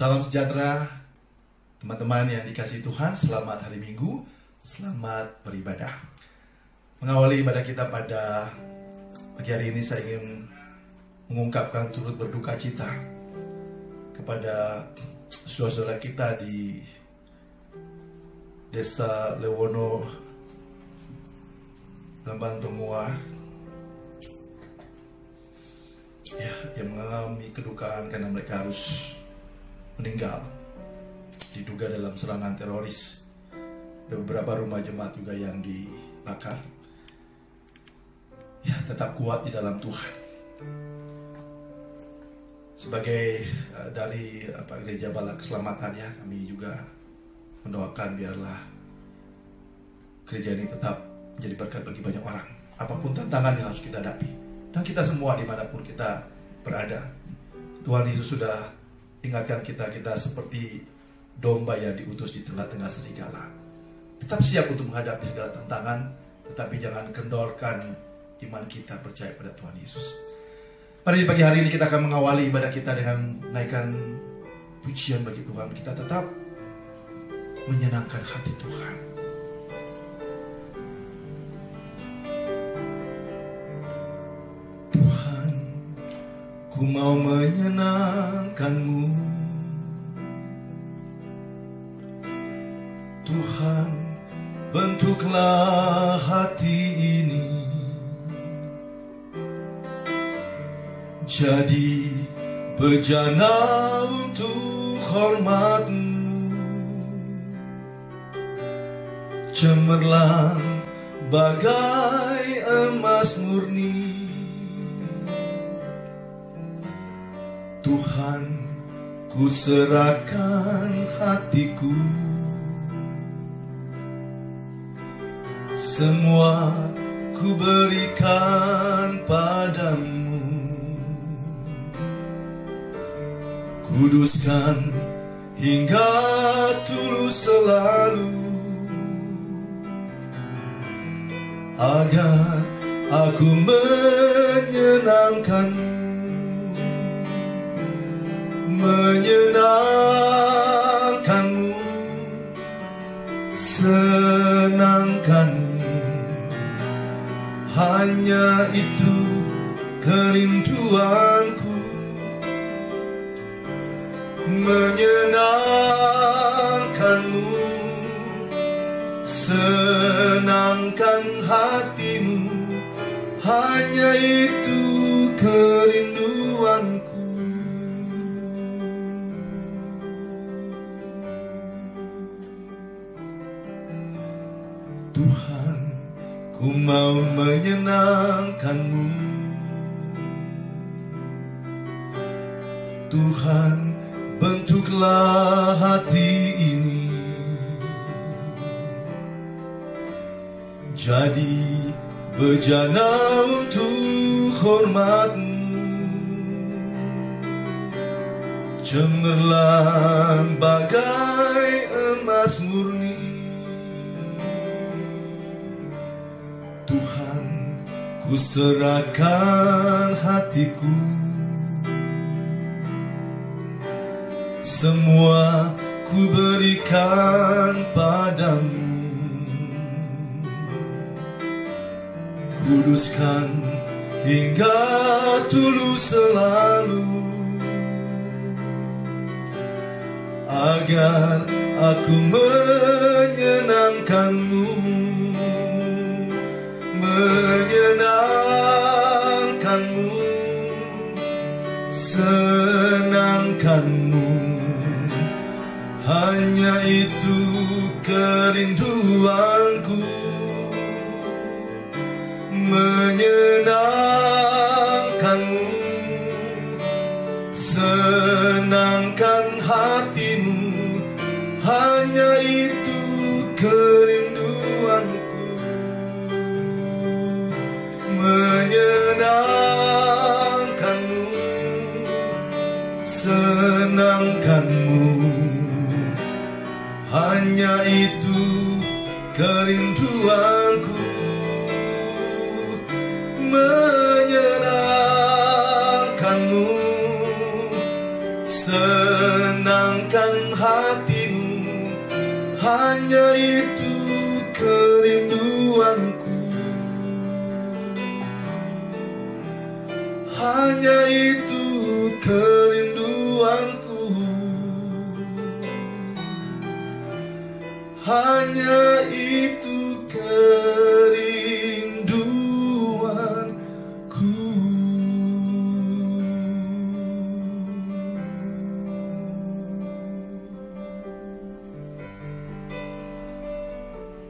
Salam sejahtera teman-teman yang dikasihi Tuhan. Selamat hari Minggu, selamat beribadah. Mengawali ibadah kita pada pagi hari ini, saya ingin mengungkapkan turut berduka cita kepada saudara kita di Desa Lewono, Lambantomua, yang mengalami kedukaan karena mereka harus meninggal diduga dalam serangan teroris. Ada beberapa rumah jemaat juga yang dibakar. Tetap kuat di dalam Tuhan. Sebagai dari Gereja Bala Keselamatan, kami juga mendoakan biarlah gereja ini tetap menjadi berkat bagi banyak orang. Apapun tantangan yang harus kita hadapi, dan kita semua dimanapun kita berada, Tuhan Yesus sudah ingatkan kita seperti domba yang diutus di tengah-tengah serigala. Tetap siap untuk menghadapi segala tantangan, tetapi jangan kendorkan iman kita percaya pada Tuhan Yesus. Pada pagi hari ini kita akan mengawali ibadah kita dengan menaikkan pujian bagi Tuhan. Kita tetap menyenangkan hati Tuhan. Tuhan, ku mau menyenangkan-Mu. Tuhan, bentuklah hati ini jadi bejana untuk hormat-Mu. Cemerlang bagai emas murni. Tuhan, ku serahkan hatiku, semua ku berikan padamu. Kuduskan hingga tulus selalu, agar aku menyenangkan-Mu. Menyenangkan-Mu, senangkan-Mu, hanya itu kerinduanku. Menyenangkan-Mu, senangkan hatimu, hanya itu kerinduanku. Tuhan, ku mau menyenangkan-Mu. Tuhan, bentuklah hati ini jadi bejana untuk hormat-Mu. Cemerlang bagai emas murni. Tuhan, ku serahkan hatiku, semua ku berikan padamu. Kuduskan hingga tulus selalu, agar aku menyenangkan-Mu. Menyenangkan-Mu, senangkan-Mu, hanya itu kerinduanku. Menyenangkan-Mu, senangkan hatimu, hanya itu kerinduanku. Menyenangkan-Mu, senangkan-Mu, hanya itu kerinduanku. Menyenangkan-Mu, senang hanya itu kerinduanku, hanya itu kerinduanku, hanya itu kerinduanku.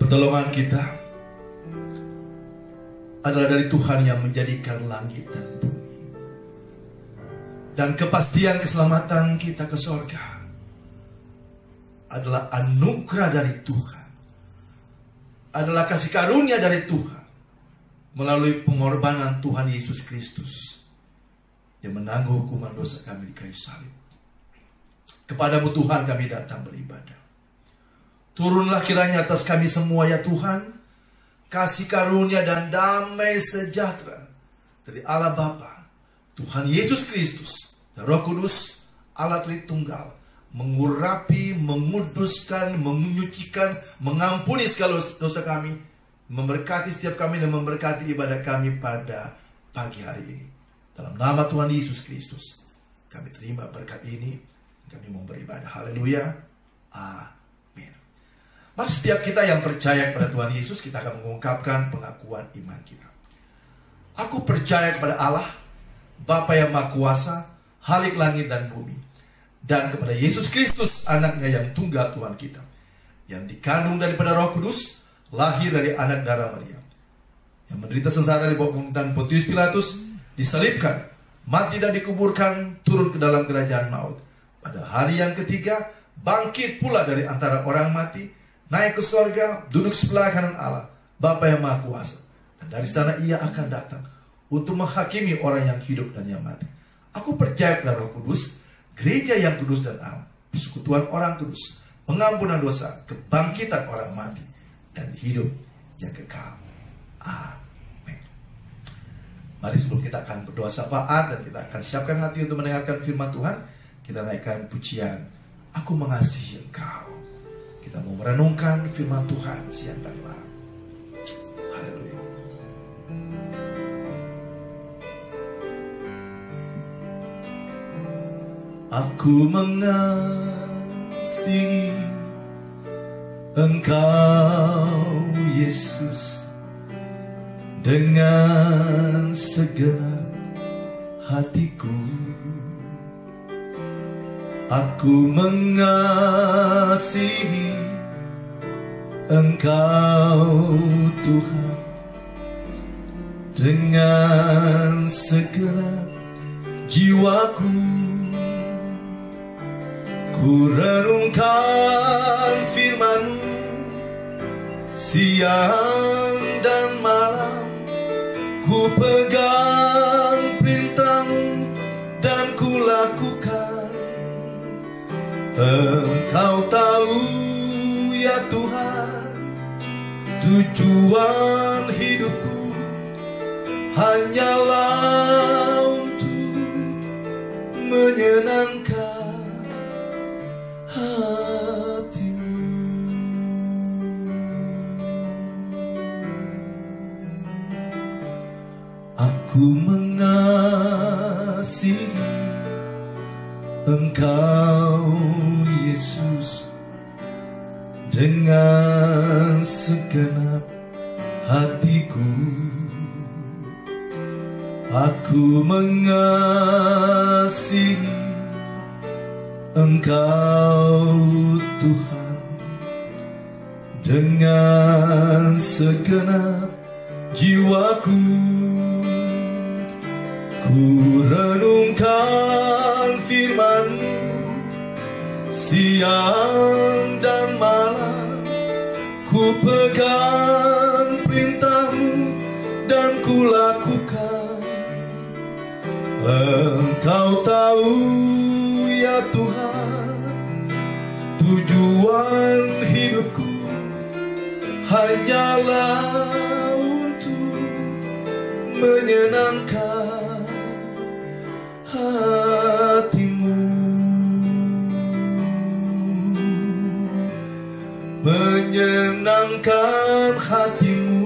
Pertolongan kita adalah dari Tuhan yang menjadikan langit dan bumi. Dan kepastian keselamatan kita ke sorga adalah anugerah dari Tuhan, adalah kasih karunia dari Tuhan melalui pengorbanan Tuhan Yesus Kristus yang menanggung hukuman dosa kami di kayu salib. Kepadamu Tuhan kami datang beribadah. Turunlah kiranya atas kami semua ya Tuhan, kasih karunia dan damai sejahtera dari Allah Bapa, Tuhan Yesus Kristus, dan Roh Kudus, Allah Tritunggal, mengurapi, menguduskan, menyucikan, mengampuni segala dosa kami, memberkati setiap kami dan memberkati ibadah kami pada pagi hari ini. Dalam nama Tuhan Yesus Kristus, kami terima berkat ini, kami mau beribadah. Haleluya. Amin. Mari setiap kita yang percaya kepada Tuhan Yesus, kita akan mengungkapkan pengakuan iman kita. Aku percaya kepada Allah, Bapa yang Maha Kuasa, Khalik langit dan bumi, dan kepada Yesus Kristus, anaknya yang tunggal Tuhan kita, yang dikandung daripada Roh Kudus, lahir dari anak darah Maria, yang menderita sengsara di bawah pemerintahan Pontius Pilatus, disalibkan, mati dan dikuburkan, turun ke dalam kerajaan maut. Pada hari yang ketiga, bangkit pula dari antara orang mati, naik ke surga, duduk sebelah kanan Allah, Bapa yang Maha Kuasa. Dan dari sana ia akan datang untuk menghakimi orang yang hidup dan yang mati. Aku percaya pada Roh Kudus, gereja yang kudus dan am, persekutuan orang kudus, pengampunan dosa, kebangkitan orang mati, dan hidup yang kekal. Amin. Mari sebelum kita akan berdoa syafaat dan kita akan siapkan hati untuk mendengarkan firman Tuhan, kita naikkan pujian Aku Mengasihi Engkau. Kita mau merenungkan firman Tuhan siang dan malam. Haleluya. Aku mengasihi Engkau Yesus dengan segenap hatiku. Aku mengasihi Engkau Tuhan dengan segenap jiwaku. Ku renungkan firman-Mu siang dan malam, ku pegang perintah-Mu dan ku lakukan. Engkau tahu ya Tuhan, tujuan hidupku hanyalah untuk menyenangkan hati-Mu. Aku mengasihi Engkau Yesus dengan segenap hatiku. Aku mengasihi Engkau Tuhan dengan segenap jiwaku. Ku renungkan firman-Mu siang dan malam, ku pegang perintah-Mu dan ku lakukan. Engkau tahu ya Tuhan, tujuan hidupku hanyalah untuk menyenangkan hati-Mu. menyenangkan hatimu,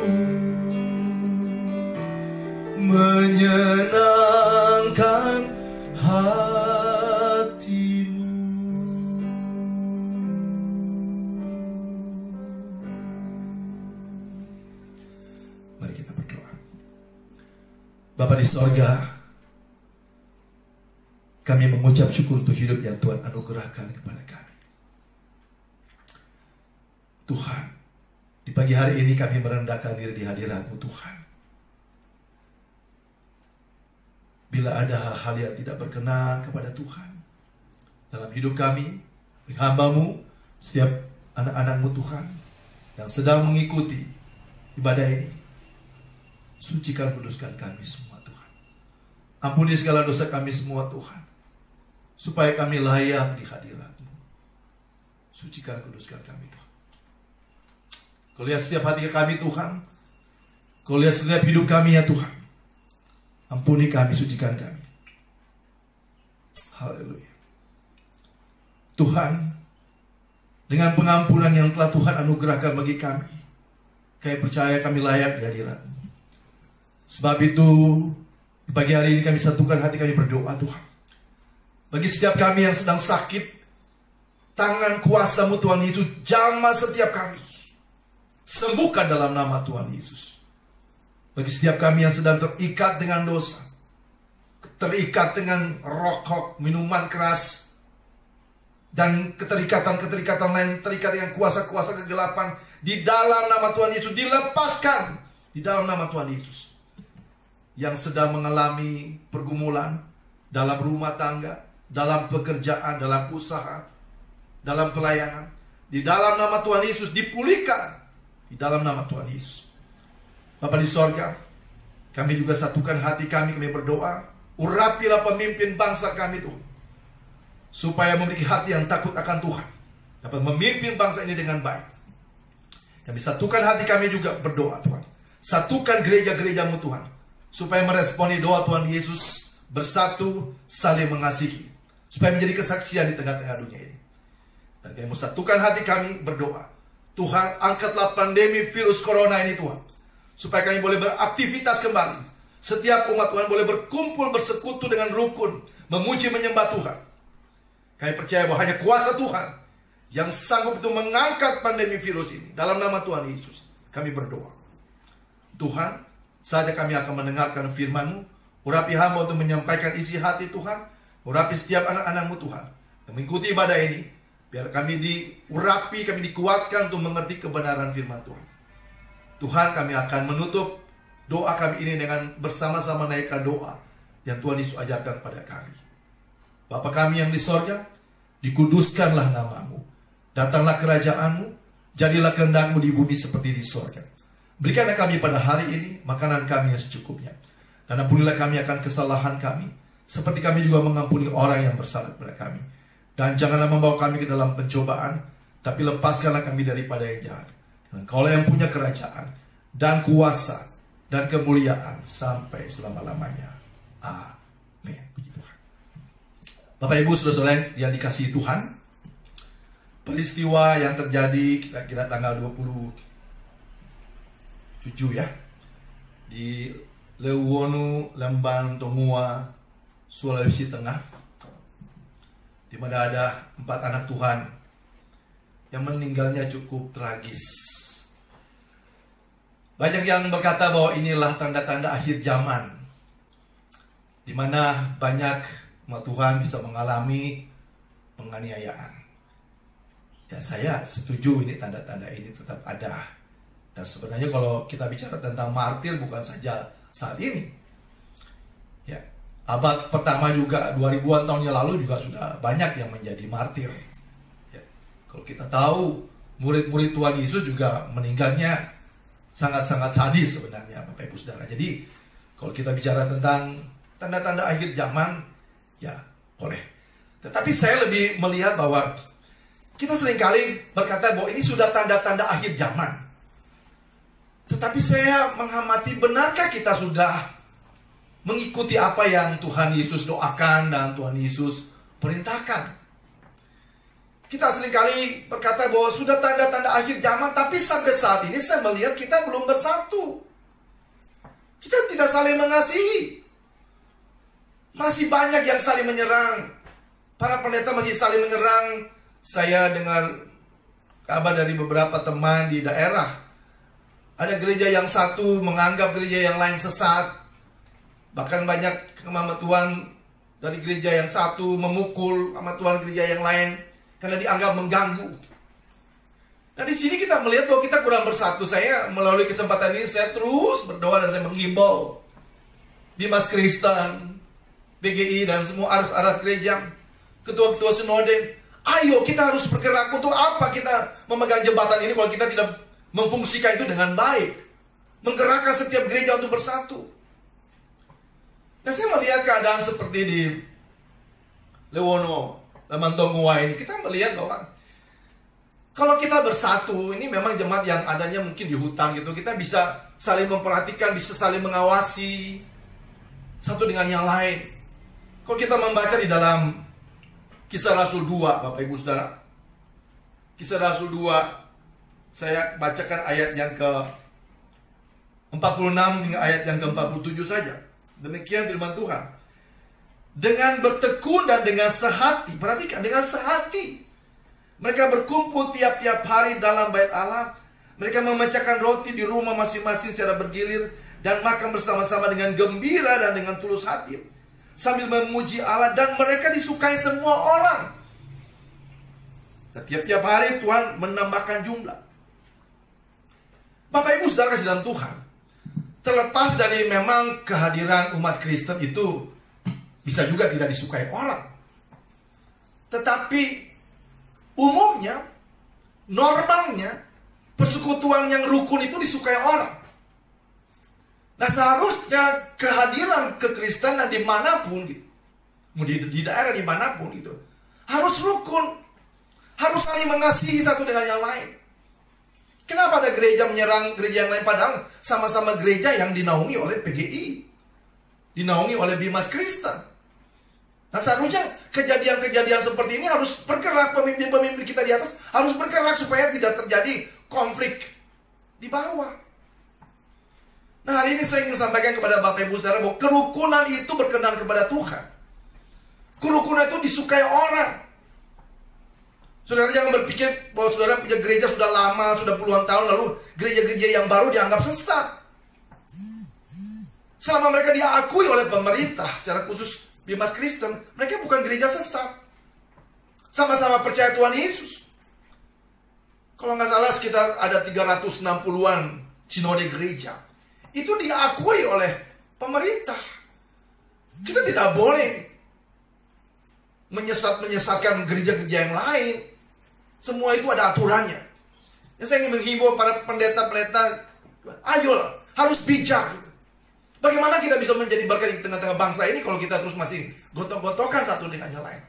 menyenangkan hatimu. Mari kita berdoa. Bapa di sorga, kami mengucap syukur untuk hidup yang Tuhan anugerahkan kepada kami. Tuhan, di pagi hari ini kami merendahkan diri di hadirat-Mu Tuhan. Bila ada hal-hal yang tidak berkenan kepada Tuhan dalam hidup kami, hamba-Mu, setiap anak-anak-Mu Tuhan yang sedang mengikuti ibadah ini, sucikan kuduskan kami semua Tuhan. Ampuni segala dosa kami semua Tuhan, supaya kami layak di hadirat-Mu. Sucikan kuduskan kami Tuhan. Kau lihat setiap hati kami Tuhan, Kau lihat setiap hidup kami ya Tuhan. Ampuni kami, sucikan kami. Haleluya. Tuhan, dengan pengampunan yang telah Tuhan anugerahkan bagi kami, kami percaya kami layak di hadirat-Mu. Sebab itu, di pagi hari ini kami satukan hati kami berdoa Tuhan. Bagi setiap kami yang sedang sakit, tangan kuasa-Mu Tuhan Yesus jamah setiap kami. Sembuhkan dalam nama Tuhan Yesus. Bagi setiap kami yang sedang terikat dengan dosa, terikat dengan rokok, minuman keras, dan keterikatan-keterikatan lain, terikat dengan kuasa-kuasa kegelapan, di dalam nama Tuhan Yesus dilepaskan. Di dalam nama Tuhan Yesus. Yang sedang mengalami pergumulan dalam rumah tangga, dalam pekerjaan, dalam usaha, dalam pelayanan, di dalam nama Tuhan Yesus dipulihkan. Di dalam nama Tuhan Yesus. Bapa di sorga, kami juga satukan hati kami berdoa, urapilah pemimpin bangsa kami Tuhan, supaya memiliki hati yang takut akan Tuhan, dapat memimpin bangsa ini dengan baik. Kami satukan hati kami juga berdoa Tuhan, satukan gereja-gereja-Mu Tuhan, supaya meresponi doa Tuhan Yesus, bersatu, saling mengasihi, supaya menjadi kesaksian di tengah-tengah dunia ini. Dan kami satukan hati kami berdoa, Tuhan angkatlah pandemi virus corona ini Tuhan, supaya kami boleh beraktivitas kembali. Setiap umat Tuhan boleh berkumpul, bersekutu dengan rukun, memuji, menyembah Tuhan. Kami percaya bahwa hanya kuasa Tuhan yang sanggup itu mengangkat pandemi virus ini. Dalam nama Tuhan Yesus, kami berdoa. Tuhan, saatnya kami akan mendengarkan firman-Mu. Urapi hamba untuk menyampaikan isi hati Tuhan. Urapi setiap anak-anak-Mu Tuhan yang mengikuti ibadah ini. Biar kami diurapi, kami dikuatkan untuk mengerti kebenaran firman Tuhan. Tuhan, kami akan menutup doa kami ini dengan bersama-sama naikkan doa yang Tuhan Yesus ajarkan kepada kami. Bapa kami yang di sorga, dikuduskanlah nama-Mu. Datanglah kerajaan-Mu, jadilah kehendak-Mu di bumi seperti di sorga. Berikanlah kami pada hari ini makanan kami yang secukupnya. Dan ampunilah kami akan kesalahan kami, seperti kami juga mengampuni orang yang bersalah kepada kami. Dan janganlah membawa kami ke dalam pencobaan, tapi lepaskanlah kami daripada yang jahat. Kaulah yang punya kerajaan dan kuasa dan kemuliaan sampai selama-lamanya. Amin. Puji Tuhan. Bapak Ibu saudara-saudara yang dikasihi Tuhan, peristiwa yang terjadi kira-kira tanggal 27 ya, di Leuwonu, Lembang, Tonghua, Sulawesi Tengah, di mana ada 4 anak Tuhan yang meninggalnya cukup tragis. Banyak yang berkata bahwa inilah tanda-tanda akhir zaman, di mana banyak umat Tuhan bisa mengalami penganiayaan. Ya, saya setuju ini tanda-tanda ini tetap ada. Dan sebenarnya kalau kita bicara tentang martir bukan saja saat ini. Ya, abad pertama juga 2000-an tahun yang lalu juga sudah banyak yang menjadi martir. Ya, kalau kita tahu murid-murid Tuhan Yesus juga meninggalnya sangat-sangat sadis sebenarnya Bapak Ibu Saudara. Jadi kalau kita bicara tentang tanda-tanda akhir zaman, ya boleh. Tetapi saya lebih melihat bahwa kita seringkali berkata bahwa ini sudah tanda-tanda akhir zaman. Tetapi saya mengamati, benarkah kita sudah mengikuti apa yang Tuhan Yesus doakan dan Tuhan Yesus perintahkan? Kita seringkali berkata bahwa sudah tanda-tanda akhir zaman, tapi sampai saat ini saya melihat kita belum bersatu. Kita tidak saling mengasihi. Masih banyak yang saling menyerang. Para pendeta masih saling menyerang. Saya dengar kabar dari beberapa teman di daerah. Ada gereja yang satu menganggap gereja yang lain sesat. Bahkan banyak hamba Tuhan dari gereja yang satu memukul hamba Tuhan gereja yang lain karena dianggap mengganggu. Nah, di sini kita melihat bahwa kita kurang bersatu. Saya melalui kesempatan ini saya terus berdoa dan saya menghimbau Dimas Kristen, BGI dan semua aras-aras gereja, ketua-ketua sinode, ayo kita harus bergerak. Untuk apa kita memegang jembatan ini kalau kita tidak memfungsikan itu dengan baik, menggerakkan setiap gereja untuk bersatu. Nah, saya melihat keadaan seperti di Lewono, Lamantongua ini, kita melihat bahwa kalau kita bersatu, ini memang jemaat yang adanya mungkin di hutan gitu, kita bisa saling memperhatikan, bisa saling mengawasi satu dengan yang lain. Kalau kita membaca di dalam Kisah Rasul 2, Bapak Ibu Saudara, Kisah Rasul 2, saya bacakan ayat yang ke 46 hingga ayat yang ke 47 saja. Demikian firman Tuhan. Dengan bertekun dan dengan sehati, perhatikan, dengan sehati mereka berkumpul tiap-tiap hari dalam bait Allah. Mereka memecahkan roti di rumah masing-masing secara bergilir dan makan bersama-sama dengan gembira dan dengan tulus hati, sambil memuji Allah, dan mereka disukai semua orang. Setiap-tiap hari Tuhan menambahkan jumlah. Bapak Ibu Saudara kasih dalam Tuhan, terlepas dari memang kehadiran umat Kristen itu bisa juga tidak disukai orang, tetapi umumnya, normalnya, persekutuan yang rukun itu disukai orang. Nah, seharusnya kehadiran kekristenan dimanapun gitu, di daerah dimanapun gitu, harus rukun, harus saling mengasihi satu dengan yang lain. Kenapa ada gereja menyerang gereja yang lain, padahal sama-sama gereja yang dinaungi oleh PGI, dinaungi oleh Dimas Kristen? Nah, seharusnya kejadian-kejadian seperti ini harus bergerak, pemimpin-pemimpin kita di atas harus bergerak supaya tidak terjadi konflik di bawah. Nah, hari ini saya ingin sampaikan kepada Bapak Ibu Saudara bahwa kerukunan itu berkenan kepada Tuhan. Kerukunan itu disukai orang. Saudara jangan berpikir bahwa saudara punya gereja sudah lama, sudah puluhan tahun, lalu gereja-gereja yang baru dianggap sesat. Selama mereka diakui oleh pemerintah, secara khusus Dimas Kristen, mereka bukan gereja sesat. Sama-sama percaya Tuhan Yesus. Kalau nggak salah sekitar ada 360-an sinode gereja. Itu diakui oleh pemerintah. Kita tidak boleh menyesatkan gereja-gereja yang lain. Semua itu ada aturannya. Ya, saya ingin menghimbau para pendeta-pendeta, ayolah, harus bijak. Bagaimana kita bisa menjadi berkat di tengah-tengah bangsa ini kalau kita terus masih gotok-gotokan satu dengan yang lain?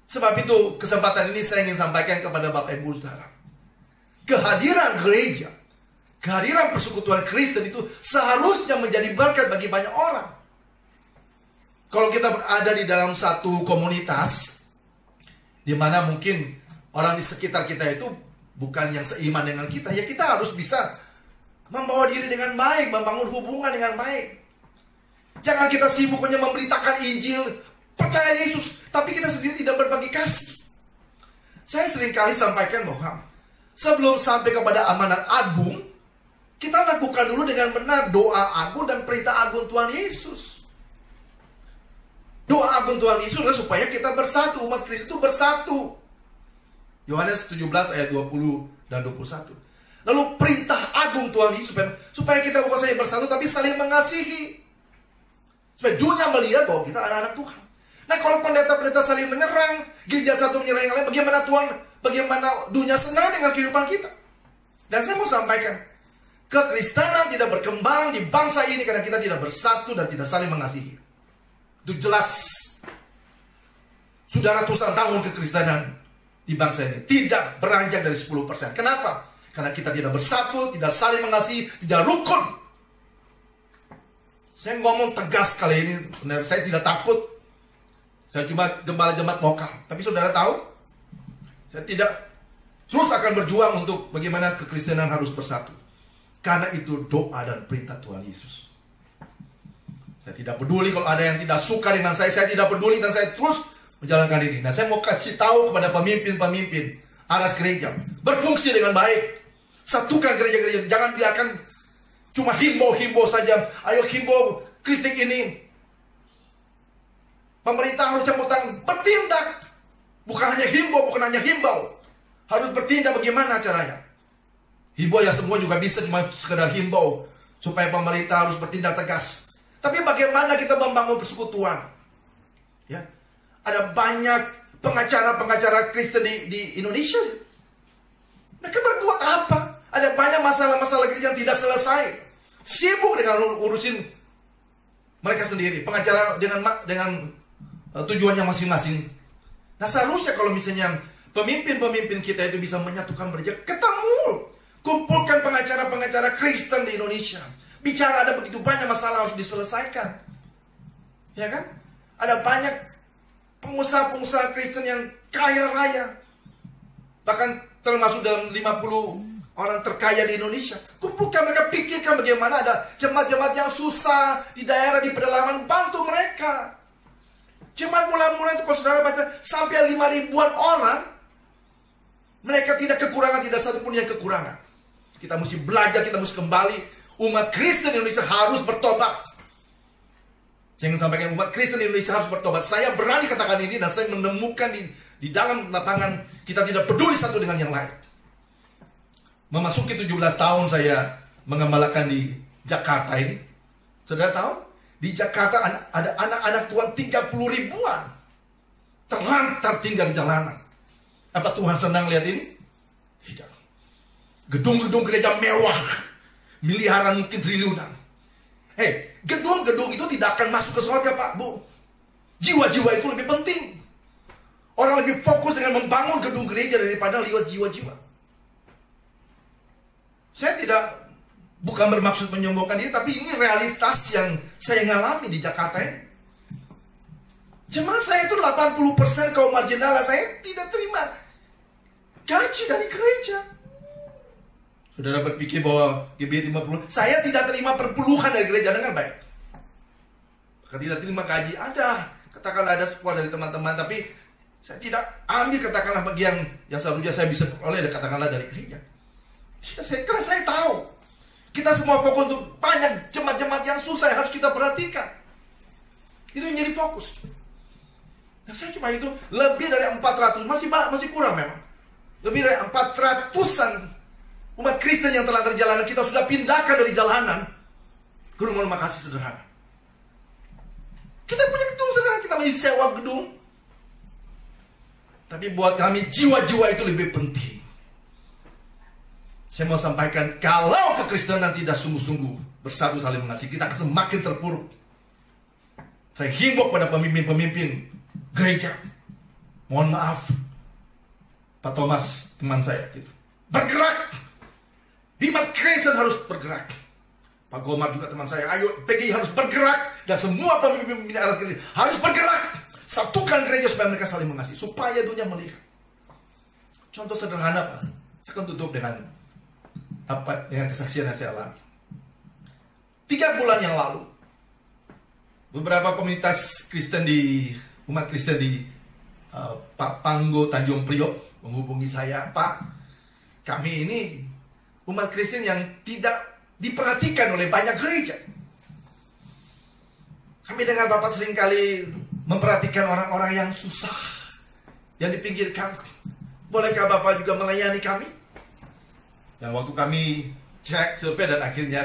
Sebab itu kesempatan ini saya ingin sampaikan kepada Bapak Ibu Saudara. Kehadiran gereja, kehadiran persekutuan Kristen itu seharusnya menjadi berkat bagi banyak orang. Kalau kita berada di dalam satu komunitas, di mana mungkin orang di sekitar kita itu bukan yang seiman dengan kita, ya kita harus bisa membawa diri dengan baik, membangun hubungan dengan baik. Jangan kita sibuk hanya memberitakan Injil, percaya Yesus, tapi kita sendiri tidak berbagi kasih. Saya seringkali sampaikan bahwa sebelum sampai kepada amanat agung, kita lakukan dulu dengan benar doa agung dan perintah agung Tuhan Yesus. Doa agung Tuhan Yesus adalah supaya kita bersatu, umat Kristus itu bersatu. Yohanes 17 ayat 20 dan 21. Lalu perintah agung Tuhan Yesus supaya kita bukan saja bersatu tapi saling mengasihi. Supaya dunia melihat bahwa kita anak-anak Tuhan. Nah, kalau pendeta-pendeta saling menyerang, gereja satu menyerang yang lain, bagaimana Tuhan, bagaimana dunia senang dengan kehidupan kita? Dan saya mau sampaikan, kekristenan tidak berkembang di bangsa ini karena kita tidak bersatu dan tidak saling mengasihi. Itu jelas. Sudah ratusan tahun kekristenan di bangsa ini tidak beranjak dari 10%. Kenapa? Karena kita tidak bersatu, tidak saling mengasihi, tidak rukun. Saya ngomong tegas kali ini, benar, saya tidak takut. Saya cuma gembala jemaat lokal. Tapi saudara tahu, Saya tidak terus akan berjuang untuk bagaimana kekristenan harus bersatu. Karena itu doa dan perintah Tuhan Yesus. Saya tidak peduli kalau ada yang tidak suka dengan saya tidak peduli dan saya terus menjalankan ini. Nah, saya mau kasih tahu kepada pemimpin-pemimpin aras gereja, berfungsi dengan baik. Satukan gereja-gereja, jangan biarkan cuma himbau-himbau saja. Ayo himbau, kritik ini. Pemerintah harus campur tangan, bertindak. Bukan hanya himbau. Harus bertindak bagaimana caranya. Himbau ya semua juga bisa, cuma sekedar himbau supaya pemerintah harus bertindak tegas. Tapi bagaimana kita membangun persekutuan? Ya, ada banyak pengacara-pengacara Kristen di Indonesia. Mereka berbuat apa? Ada banyak masalah-masalah gereja yang tidak selesai. Sibuk dengan urusin mereka sendiri. Pengacara dengan tujuannya masing-masing. Nah, seharusnya kalau misalnya pemimpin-pemimpin kita itu bisa menyatukan gereja, ketemu. Kumpulkan pengacara-pengacara Kristen di Indonesia. Bicara ada begitu banyak masalah harus diselesaikan. Ya kan? Ada banyak pengusaha-pengusaha Kristen yang kaya raya. Bahkan termasuk dalam 50 orang terkaya di Indonesia. Kumpulkan mereka, pikirkan bagaimana ada jemaat-jemaat yang susah di daerah, di pedalaman, bantu mereka. Jemaat mula-mula itu kalau saudara baca sampai 5.000-an orang, mereka tidak kekurangan, tidak satu pun yang kekurangan. Kita mesti belajar, kita mesti kembali. Umat Kristen Indonesia harus bertobat. Saya ingin sampaikan, umat Kristen Indonesia harus bertobat. Saya berani katakan ini dan saya menemukan di dalam lapangan kita tidak peduli satu dengan yang lain. Memasuki 17 tahun saya mengembalakan di Jakarta ini. Saudara tahu? Di Jakarta ada anak-anak Tuhan 30 ribuan. Terlantar tinggal di jalanan. Apa Tuhan senang lihat ini? Tidak. Gedung-gedung gereja mewah. Miliaran mungkin triliunan. Gedung-gedung itu tidak akan masuk ke surga, Pak, Bu. Jiwa-jiwa itu lebih penting. Orang lebih fokus dengan membangun gedung gereja daripada lihat jiwa-jiwa. Saya bukan bermaksud menyombongkan diri, tapi ini realitas yang saya ngalami di Jakarta ini. Jemaat saya itu 80% kaum marginal, saya tidak terima gaji dari gereja. Saudara berpikir bahwa GBI 50, saya tidak terima perpuluhan dari gereja, dengan baik. Tidak terima gaji, ada. Katakanlah ada sebuah dari teman-teman, tapi saya tidak ambil katakanlah bagian yang seharusnya saya bisa oleh katakanlah dari gereja. Karena saya tahu kita semua fokus untuk banyak jemaat-jemaat yang susah yang harus kita perhatikan. Itu yang jadi fokus. Nah, saya cuma itu lebih dari 400, masih kurang memang. Lebih dari 400-an umat Kristen yang telah terjalanan kita sudah pindahkan dari jalanan ke rumah kasih sederhana. Kita punya gedung sederhana, kita masih sewa gedung. Tapi buat kami jiwa-jiwa itu lebih penting. Saya mau sampaikan, kalau kekristenan tidak sungguh-sungguh bersatu saling mengasihi, kita akan semakin terpuruk. Saya himbau pada pemimpin-pemimpin gereja, mohon maaf, Pak Thomas teman saya gitu, bergerak. Dimas Kristen harus bergerak. Pak Gomar juga teman saya, ayo PGI harus bergerak. Dan semua pemimpin aras gereja harus bergerak. Satukan gereja supaya mereka saling mengasihi, supaya dunia melihat. Contoh sederhana, Pak. Saya akan tutup dengan kesaksian yang saya alami. 3 bulan yang lalu, beberapa komunitas Kristen umat Kristen di Pak Panggo Tanjung Priok menghubungi saya, Pak, kami ini umat Kristen yang tidak diperhatikan oleh banyak gereja. Kami dengar Bapak seringkali memperhatikan orang-orang yang susah, yang dipinggirkan. Bolehkah Bapak juga melayani kami? Dan waktu kami cek survei dan akhirnya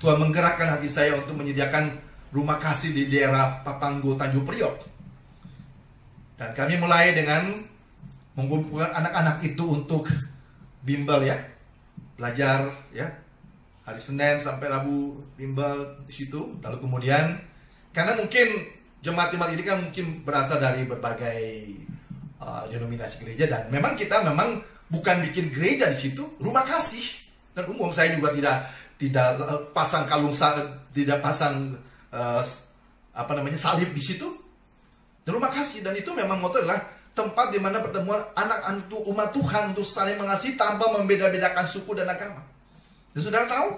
Tuhan menggerakkan hati saya untuk menyediakan rumah kasih di daerah Papanggo Tanjung Priok. Dan kami mulai dengan mengumpulkan anak-anak itu untuk bimbel ya. Belajar ya. Hari Senin sampai Rabu bimbel di situ. Lalu kemudian karena mungkin jemaat-jemaat ini kan mungkin berasal dari berbagai denominasi gereja, dan memang kita bukan bikin gereja di situ, rumah kasih. Dan umum saya juga tidak pasang tidak pasang salib di situ. Dan rumah kasih, dan itu memang moto adalah tempat di mana pertemuan anak-anak umat Tuhan untuk saling mengasihi tanpa membeda-bedakan suku dan agama. Dan saudara tahu,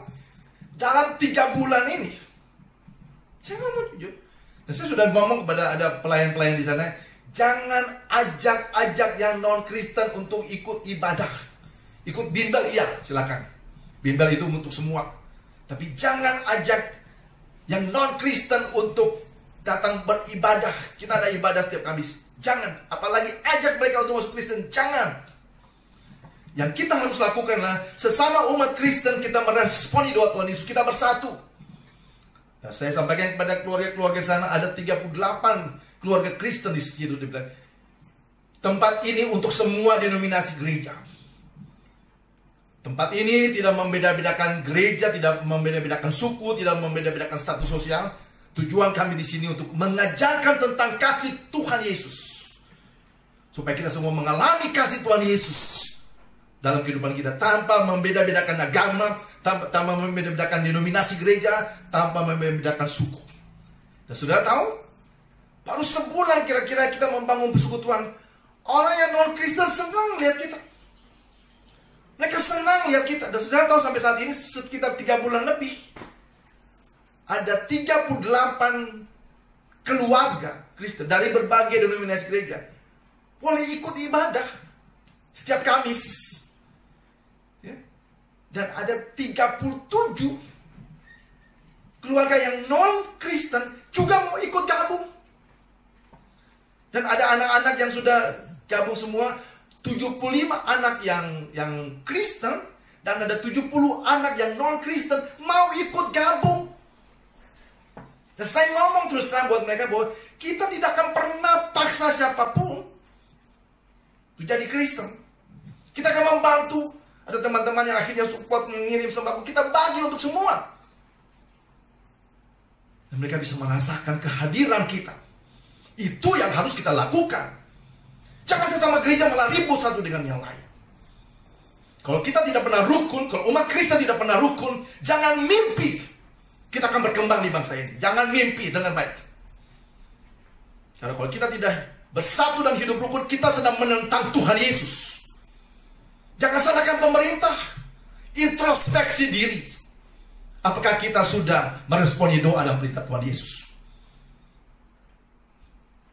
dalam 3 bulan ini, saya ngomong jujur, dan saya sudah ngomong kepada ada pelayan-pelayan di sana, jangan ajak-ajak yang non-Kristen untuk ikut ibadah. Ikut bimbel, iya, silakan. Bimbel itu untuk semua. Tapi jangan ajak yang non-Kristen untuk datang beribadah. Kita ada ibadah setiap Kamis. Jangan, apalagi ajak mereka untuk masuk Kristen, jangan. Yang kita harus lakukan adalah sesama umat Kristen kita meresponi doa Tuhan Yesus, kita bersatu. Nah, saya sampaikan kepada keluarga-keluarga di sana, ada 38 keluarga Kristen di situ. Tempat ini untuk semua denominasi gereja. Tempat ini tidak membeda-bedakan gereja, tidak membeda-bedakan suku, tidak membeda-bedakan status sosial. Tujuan kami di sini untuk mengajarkan tentang kasih Tuhan Yesus, supaya kita semua mengalami kasih Tuhan Yesus dalam kehidupan kita, tanpa membeda-bedakan agama, tanpa membeda-bedakan denominasi gereja, tanpa membeda-bedakan suku. Dan saudara tahu, baru sebulan kira-kira kita membangun persekutuan, orang yang non-Kristen senang lihat kita. Mereka senang lihat kita. Dan saudara tahu sampai saat ini sekitar 3 bulan lebih, ada 38 keluarga Kristen dari berbagai denominasi gereja boleh ikut ibadah setiap Kamis, ya. Dan ada 37 keluarga yang non-Kristen juga mau ikut gabung. Dan ada anak-anak yang sudah gabung semua, 75 anak yang Kristen, dan ada 70 anak yang non-Kristen mau ikut gabung. Dan saya ngomong terus terang buat mereka bahwa kita tidak akan pernah paksa siapapun untuk jadi Kristen. Kita akan membantu. Ada teman-teman yang akhirnya support mengirim sembako, kita bagi untuk semua. Dan mereka bisa merasakan kehadiran kita. Itu yang harus kita lakukan. Jangan sesama gereja malah ribut satu dengan yang lain. Kalau kita tidak pernah rukun, kalau umat Kristen tidak pernah rukun, jangan mimpi kita akan berkembang di bangsa ini. Jangan mimpi dengan baik. Karena kalau kita tidak bersatu dan hidup rukun, kita sedang menentang Tuhan Yesus. Jangan salahkan pemerintah. Introspeksi diri. Apakah kita sudah meresponi doa dan perintah Tuhan Yesus?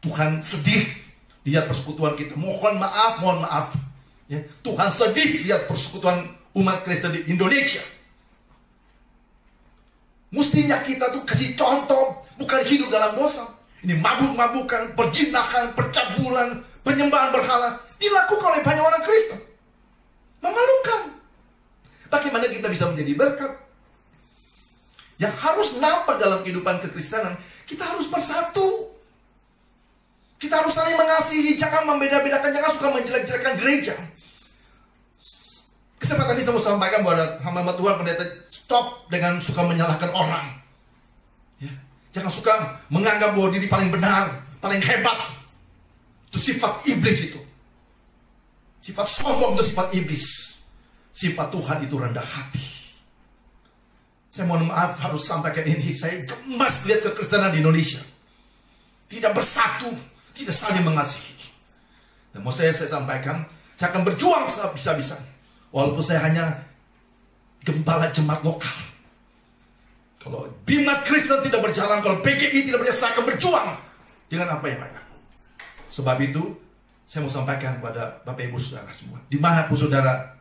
Tuhan sedih lihat persekutuan kita. Mohon maaf. Ya, Tuhan sedih lihat persekutuan umat Kristen di Indonesia. Mestinya kita tuh kasih contoh, bukan hidup dalam dosa. Ini mabuk-mabukan, perjinahan, percabulan, penyembahan berhala dilakukan oleh banyak orang Kristen. Memalukan. Bagaimana kita bisa menjadi berkat? Yang harus nampak dalam kehidupan kekristenan, kita harus bersatu. Kita harus saling mengasihi, jangan membeda-bedakan, jangan suka menjelek-jelekan gereja. Kesempatan ini saya mau sampaikan bahwa hamba Tuhan pendeta, stop dengan suka menyalahkan orang. Ya. Jangan suka menganggap bahwa diri paling benar, paling hebat. Itu sifat iblis itu. Sifat sombong itu sifat iblis. Sifat Tuhan itu rendah hati. Saya mohon maaf harus sampaikan ini. Saya gemas lihat kekristenan di Indonesia. Tidak bersatu, tidak saling mengasihi. Dan mau saya sampaikan, saya akan berjuang sebisa-bisanya. Walaupun saya hanya gembala jemaat lokal. Kalau Bimas Kristen tidak berjalan, kalau PGI tidak berjalan, saya akan berjuang dengan apa yang ada. Sebab itu, saya mau sampaikan kepada Bapak Ibu Saudara semua, dimanapun saudara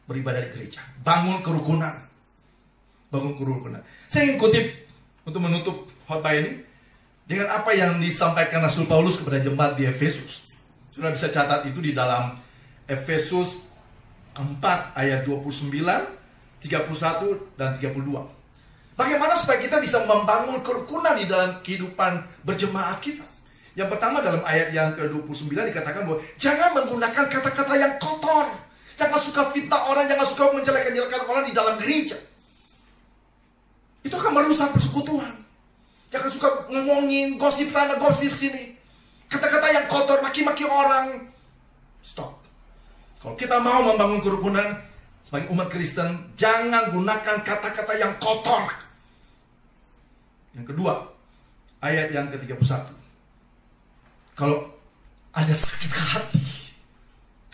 beribadah di gereja, bangun kerukunan. Bangun kerukunan. Saya ingin kutip untuk menutup khotbah ini dengan apa yang disampaikan Rasul Paulus kepada jemaat di Efesus. Sudah bisa catat itu di dalam Efesus 4 ayat 29, 31 dan 32. Bagaimana supaya kita bisa membangun kerukunan di dalam kehidupan berjemaat kita? Yang pertama dalam ayat yang ke-29 dikatakan bahwa jangan menggunakan kata-kata yang kotor. Jangan suka fitnah orang, jangan suka menjelek-jelekan orang di dalam gereja. Itu akan merusak persekutuan. Jangan suka ngomongin gosip sana, gosip sini. Kata-kata yang kotor, maki-maki orang. Stop. Kalau kita mau membangun kerukunan sebagai umat Kristen, jangan gunakan kata-kata yang kotor. Yang kedua, ayat yang ke-31. Kalau ada sakit hati,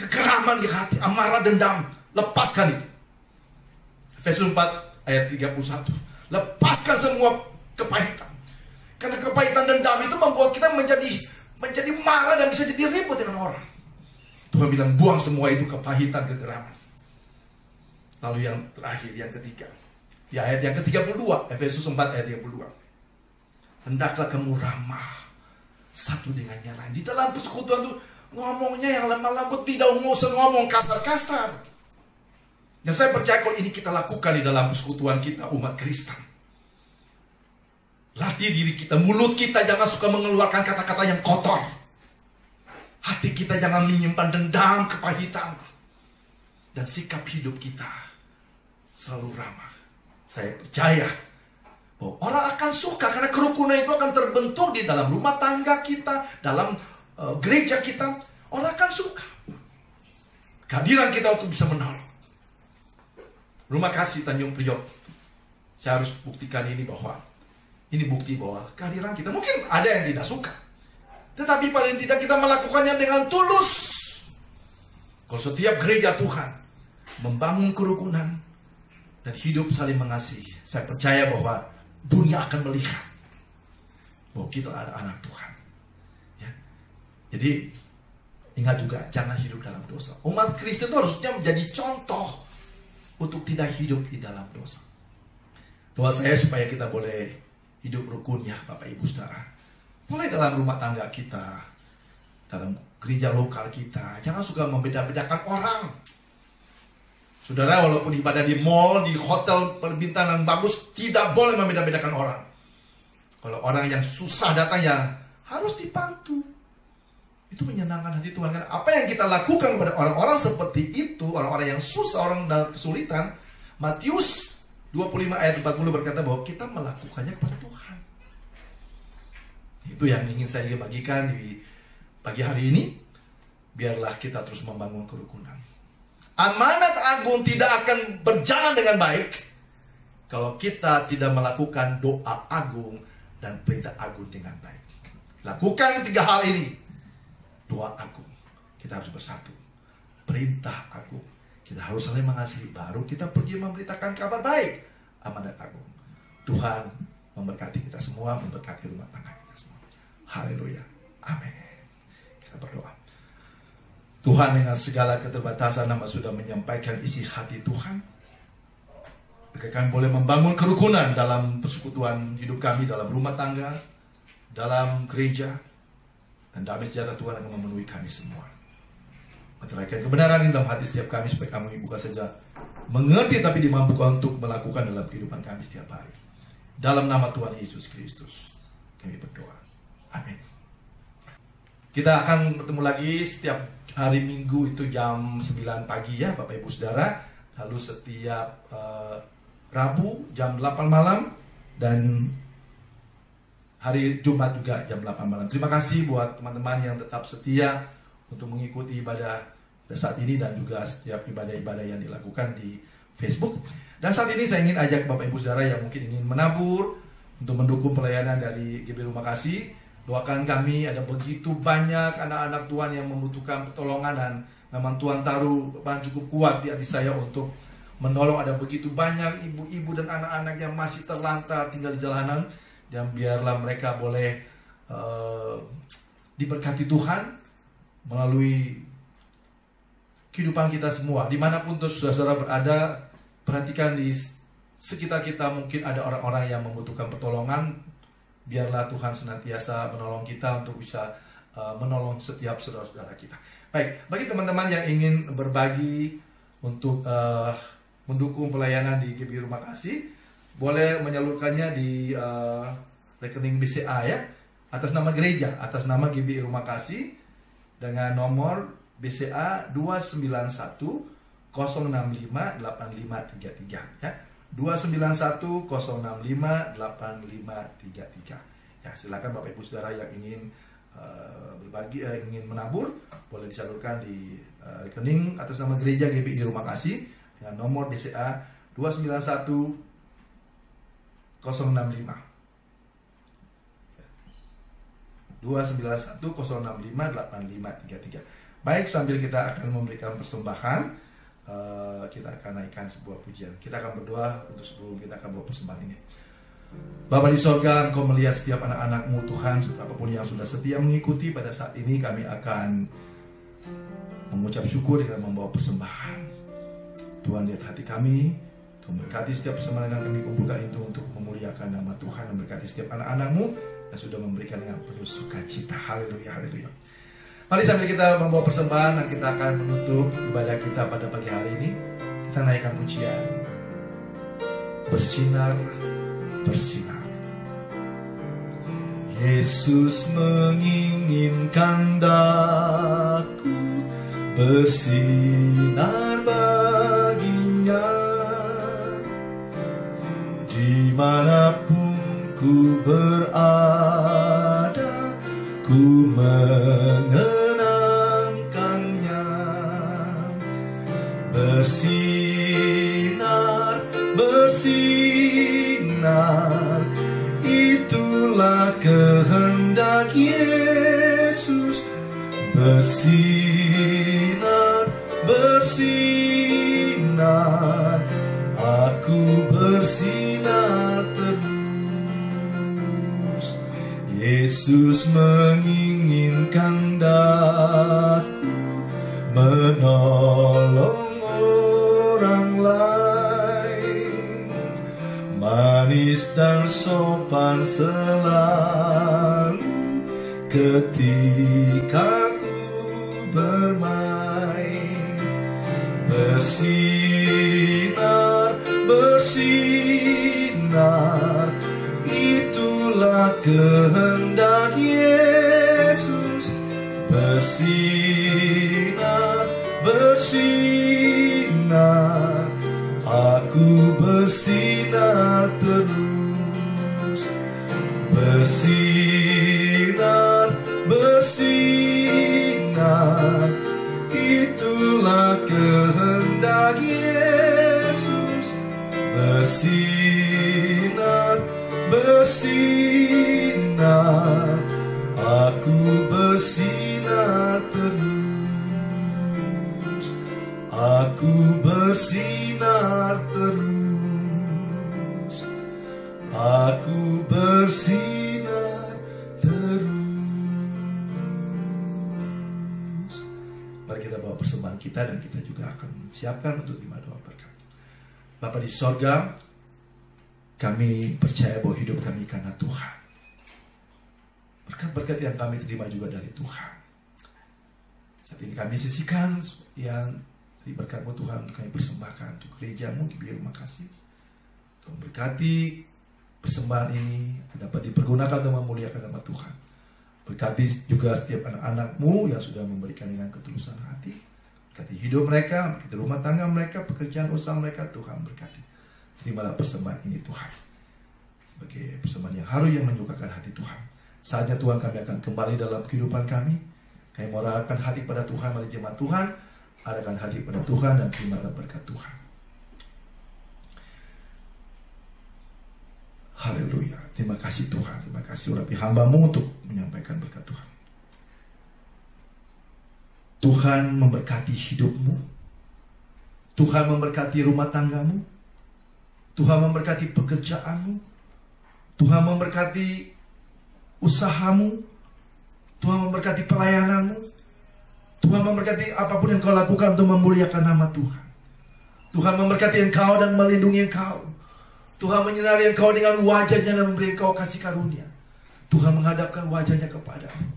kekeraman di hati, amarah, dendam, lepaskan itu. Efesus 4 ayat 31. Lepaskan semua kepahitan. Karena kepahitan dendam itu membuat kita menjadi marah dan bisa jadi ribut dengan orang. Tuhan bilang buang semua itu, kepahitan, kegeraman. Lalu yang terakhir, yang ketiga, di ayat yang ke-32, Efesus 4 ayat 32. Hendaklah kamu ramah satu dengan yang lain. Di dalam persekutuan itu ngomongnya yang lemah lembut, tidak usah ngomong kasar-kasar. Dan saya percaya kalau ini kita lakukan di dalam persekutuan kita umat Kristen, latih diri kita, mulut kita jangan suka mengeluarkan kata-kata yang kotor. Hati kita jangan menyimpan dendam, kepahitan. Dan sikap hidup kita selalu ramah. Saya percaya bahwa orang akan suka, karena kerukunan itu akan terbentuk di dalam rumah tangga kita, dalam gereja kita. Orang akan suka kehadiran kita untuk bisa menolong. Rumah Kasih Tanjung Priok, saya harus buktikan ini, bahwa ini bukti bahwa kehadiran kita, mungkin ada yang tidak suka, tetapi paling tidak kita melakukannya dengan tulus. Kalau setiap gereja Tuhan membangun kerukunan dan hidup saling mengasihi, saya percaya bahwa dunia akan melihat bahwa kita ada anak Tuhan. Ya. Jadi ingat juga, jangan hidup dalam dosa. Umat Kristen itu harusnya menjadi contoh untuk tidak hidup di dalam dosa. Doa saya supaya kita boleh hidup rukun ya Bapak Ibu Saudara. Mulai dalam rumah tangga kita, dalam gereja lokal kita, jangan suka membeda-bedakan orang. Saudara, walaupun ibadah di mall, di hotel perbintangan bagus, tidak boleh membeda-bedakan orang. Kalau orang yang susah datang, ya harus dibantu. Itu menyenangkan hati Tuhan. Karena apa yang kita lakukan kepada orang-orang seperti itu, orang-orang yang susah, orang dalam kesulitan, Matius 25 ayat 40 berkata bahwa kita melakukannya kepada Tuhan. Itu yang ingin saya bagikan di pagi hari ini. Biarlah kita terus membangun kerukunan. Amanat agung tidak akan berjalan dengan baik kalau kita tidak melakukan doa agung dan perintah agung dengan baik. Lakukan 3 hal ini. Doa agung, kita harus bersatu. Perintah agung, kita harus saling mengasihi. Baru kita pergi memberitakan kabar baik. Amanat agung. Tuhan memberkati kita semua, memberkati rumah tangga kita semua. Haleluya. Amin. Kita berdoa. Tuhan, dengan segala keterbatasan Hamba sudah menyampaikan isi hati Tuhan. Agar kami boleh membangun kerukunan dalam persekutuan hidup kami, dalam rumah tangga, dalam gereja. Dan damai sejahtera Tuhan akan memenuhi kami semua. Mencurahkan kebenaran di dalam hati setiap kami, supaya kami bukan saja mengerti, tapi dimampukan untuk melakukan dalam kehidupan kami setiap hari. Dalam nama Tuhan Yesus Kristus kami berdoa. Amin. Kita akan bertemu lagi setiap hari Minggu itu jam 9 pagi ya Bapak Ibu Saudara. Lalu setiap Rabu jam 8 malam, dan hari Jumat juga jam 8 malam. Terima kasih buat teman-teman yang tetap setia untuk mengikuti ibadah pada saat ini, dan juga setiap ibadah-ibadah yang dilakukan di Facebook. Dan saat ini saya ingin ajak Bapak Ibu Saudara yang mungkin ingin menabur untuk mendukung pelayanan dari GB Rumah Kasih. Doakan kami, ada begitu banyak anak-anak Tuhan yang membutuhkan pertolongan, dan memang Tuhan taruh cukup kuat di hati saya untuk menolong. Ada begitu banyak ibu-ibu dan anak-anak yang masih terlantar tinggal di jalanan, dan biarlah mereka boleh diberkati Tuhan melalui kehidupan kita semua. Dimanapun saudara-saudara berada, perhatikan di sekitar kita mungkin ada orang-orang yang membutuhkan pertolongan. Biarlah Tuhan senantiasa menolong kita untuk bisa menolong setiap saudara-saudara kita. Baik, bagi teman-teman yang ingin berbagi untuk mendukung pelayanan di GB Rumah Kasih, boleh menyalurkannya di rekening BCA ya, atas nama gereja, atas nama GB Rumah Kasih, dengan nomor BCA 291 065 8533 ya. 291 065 8533. Ya, silakan Bapak Ibu Saudara yang ingin berbagi, ingin menabur, boleh disalurkan di rekening atas nama gereja GBI Rumah Kasih dengan nomor BCA 291 065 291-065-8533. Baik, sambil kita akan memberikan persembahan, kita akan naikkan sebuah pujian. Kita akan berdoa untuk sebelum kita akan bawa persembahan ini. Bapa di sorga, Engkau melihat setiap anak-anak-Mu Tuhan, apapun yang sudah setia mengikuti. Pada saat ini kami akan mengucap syukur dengan membawa persembahan. Tuhan, lihat hati kami, Tuhan berkati setiap persembahan yang kami kumpulkan itu untuk memuliakan nama Tuhan, dan berkati setiap anak-anak-Mu yang sudah memberikan dengan penuh sukacita. Haleluya, haleluya. Mari sambil kita membawa persembahan dan kita akan menutup ibadah kita pada pagi hari ini, kita naikkan pujian. Bersinar, bersinar. Yesus menginginkan daku bersinar baginya, dimanapun ku berada, ku mengenangkannya. Bersinar, bersinar, itulah kehendak Yesus. Bersinar, bersinar, aku bersinar terus. Yesus menginginkan daku menolong orang lain, manis dan sopan selalu ketika ku bermain. Bersinar, bersinar, itulah kehendak Yesus. Bersinar, bersinar, aku bersinar terus. Bersinar, bersinar, itulah kehendak Yesus. Bersinar, bersinar, aku bersinar terus. Aku bersinar terus. Aku bersinar terus. Mari kita bawa persembahan kita dan kita juga akan siapkan untuk lima doa berkat. Bapa di sorga, kami percaya bahwa hidup kami karena Tuhan. Berkat-berkat yang kami terima juga dari Tuhan. Saat ini kami sisihkan yang dari berkat-Mu Tuhan, kami persembahkan untuk gereja-Mu di Biru Makasih. Tuhan berkati persembahan ini dapat dipergunakan untuk memuliakan nama Tuhan. Berkati juga setiap anak-anak-Mu yang sudah memberikan dengan ketulusan hati. Berkati hidup mereka, berkati rumah tangga mereka, pekerjaan usaha mereka. Tuhan berkati. Terimalah persembahan ini Tuhan, sebagai persembahan yang harum yang menyukakan hati Tuhan. Saatnya Tuhan, kami akan kembali dalam kehidupan kami. Kami merahkan hati pada Tuhan, mari jemaat Tuhan, arahkan hati pada Tuhan dan terimalah berkat Tuhan. Haleluya. Terima kasih Tuhan. Terima kasih urapi hamba-Mu untuk menyampaikan berkat Tuhan. Tuhan memberkati hidup-Mu. Tuhan memberkati rumah tangga-Mu. Tuhan memberkati pekerjaan-Mu. Tuhan memberkati usaha-Mu. Tuhan memberkati pelayanan-Mu. Tuhan memberkati apapun yang Kau lakukan untuk memuliakan nama Tuhan. Tuhan memberkati Engkau dan melindungi Engkau. Tuhan menyinari Engkau dengan wajah-Nya dan memberi Engkau kasih karunia. Tuhan menghadapkan wajah-Nya kepadamu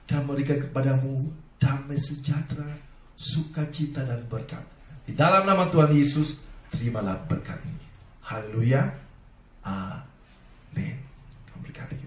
dan memberikan kepadamu damai sejahtera, sukacita dan berkat. Di dalam nama Tuhan Yesus, terimalah berkat ini. Haleluya. Amin. Tuhan berkati.